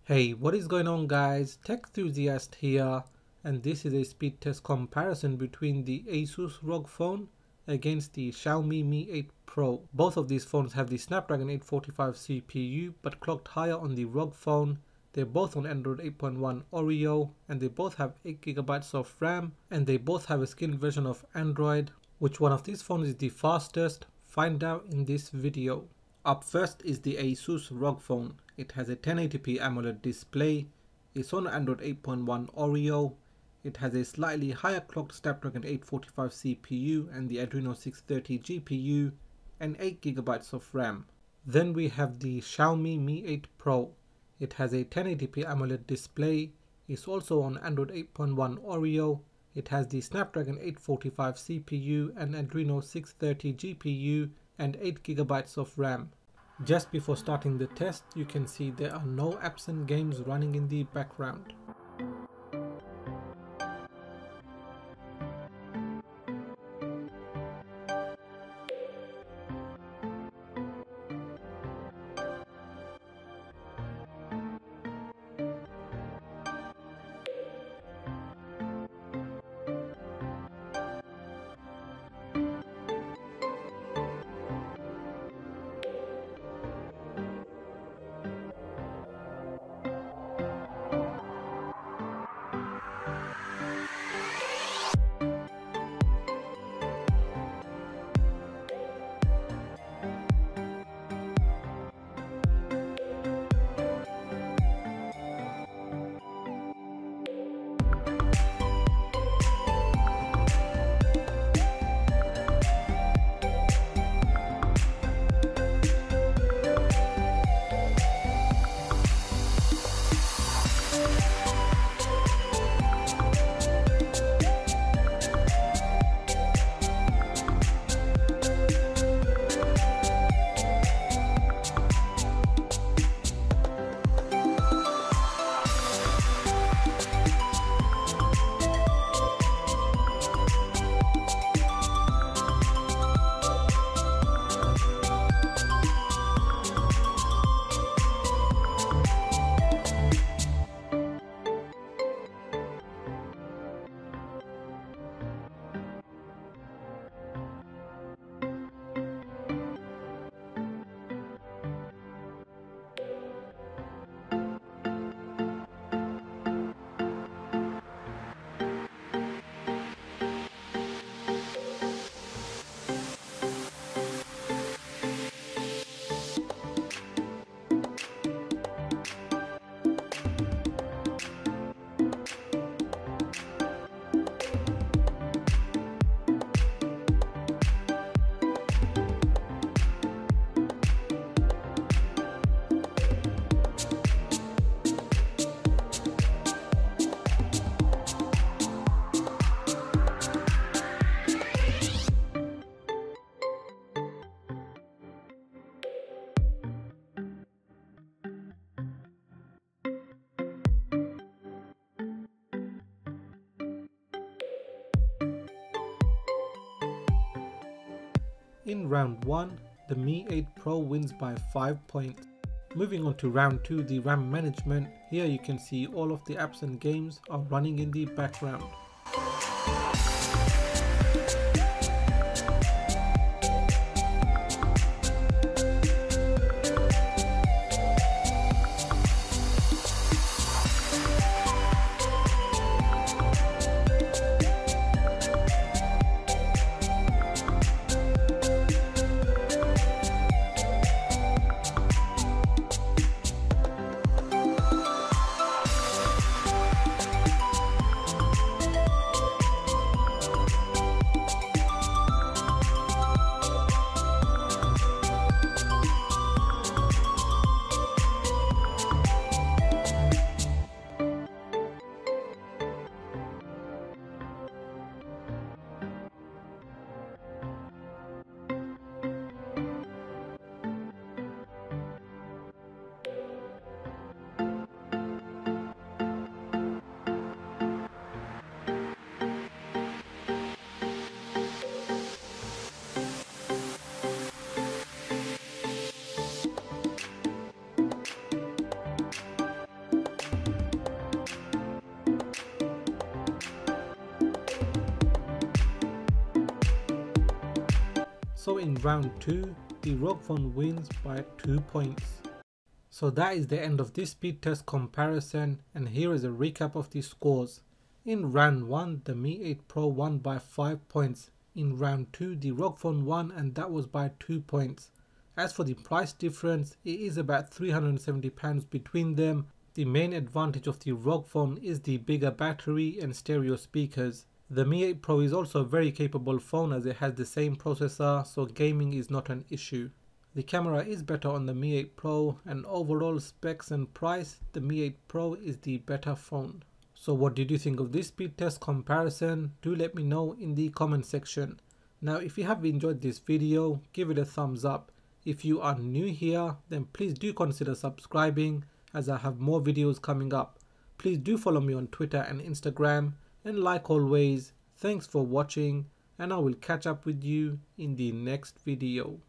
Hey, what is going on guys? Tech Enthusiast here, and this is a speed test comparison between the Asus ROG phone against the Xiaomi Mi 8 Pro. Both of these phones have the Snapdragon 845 CPU but clocked higher on the ROG phone. They're both on Android 8.1 Oreo and they both have 8GB of RAM and they both have a skin version of Android. Which one of these phones is the fastest? Find out in this video. Up first is the Asus ROG phone. It has a 1080p AMOLED display, it's on Android 8.1 Oreo, it has a slightly higher clocked Snapdragon 845 CPU and the Adreno 630 GPU and 8GB of RAM. Then we have the Xiaomi Mi 8 Pro. It has a 1080p AMOLED display, it's also on Android 8.1 Oreo, it has the Snapdragon 845 CPU and Adreno 630 GPU and 8GB of RAM. Just before starting the test, you can see there are no apps and games running in the background. In round 1, the Mi 8 Pro wins by 5 points. Moving on to round 2, the RAM management. Here you can see all of the apps and games are running in the background. So in round 2, the ROG Phone wins by 2 points. So that is the end of this speed test comparison, and here is a recap of the scores. In round 1, the Mi 8 Pro won by 5 points. In round 2, the ROG Phone won, and that was by 2 points. As for the price difference, it is about £370 between them. The main advantage of the ROG Phone is the bigger battery and stereo speakers. The Mi 8 Pro is also a very capable phone as it has the same processor, so gaming is not an issue. The camera is better on the Mi 8 Pro, and overall specs and price, the Mi 8 Pro is the better phone. So what did you think of this speed test comparison? Do let me know in the comment section. Now if you have enjoyed this video, give it a thumbs up. If you are new here, then please do consider subscribing as I have more videos coming up. Please do follow me on Twitter and Instagram, and like always, thanks for watching, and I will catch up with you in the next video.